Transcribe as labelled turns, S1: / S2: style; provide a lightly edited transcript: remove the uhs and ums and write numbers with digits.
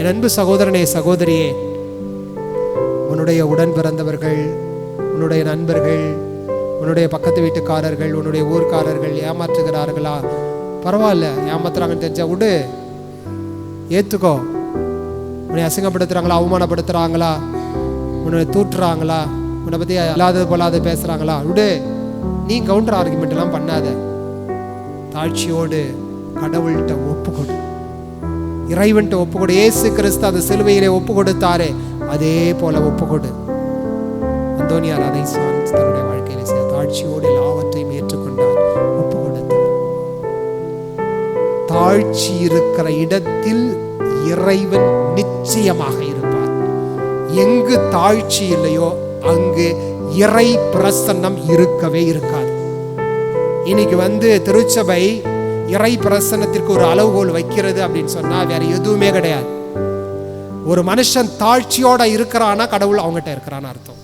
S1: என் அன்பு சகோதரனே, சகோதரியே, உன்னுடைய உடன் பிறந்தவர்கள், உன்னுடைய நண்பர்கள், உன்னுடைய பக்கத்து வீட்டுக்காரர்கள், உன்னுடைய ஊர்க்காரர்கள் ஏமாற்றுகிறார்களா? பரவாயில்ல, ஏமாத்துறாங்கன்னு தெரிஞ்சா விடு, ஏத்துக்கோ. உன்னை அசிங்கப்படுத்துறாங்களா, அவமானப்படுத்துறாங்களா, உன்னை தூற்றுறாங்களா, உன்னை பத்தி இல்லாதது போலாது பேசுறாங்களா, விடு. நீ கவுண்டர் ஆர்குமெண்ட் எல்லாம் பண்ணாத. தாழ்ச்சியோடு கடவுள்கிட்ட ஒப்புக்கொடு, இறைவன்கிட்ட ஒப்புக்கொடு. இயேசு கிறிஸ்து அந்த சிலுவையிலே ஒப்பு கொடுத்தாரே, அதே போல ஒப்புக்கொடு. அந்தோனியார் அதை தன்னுடைய வாழ்க்கையில செய்ய தாழ்ச்சியோடு எல்லாவற்றையும் ஏற்றுக்கொண்டார், ஒப்பு கொடுத்தார். தாழ்ச்சி இருக்கிற இடத்தில் இறைவன் நிச்சயமாக இருப்பார். எங்கு தாழ்ச்சி இல்லையோ அங்கு இறை பிரசன்னம் இருக்கவே இருக்காது. இன்னைக்கு திருச்சபை இறை பிரசன்னத்திற்கு ஒரு அளவுகோல் வைக்கிறது அப்படின்னு சொன்னா வேற எதுவுமே கிடையாது. ஒரு மனுஷன் தாழ்ச்சியோட இருக்கிறானா கடவுள் அவங்ககிட்ட இருக்கிறான்னு அர்த்தம்.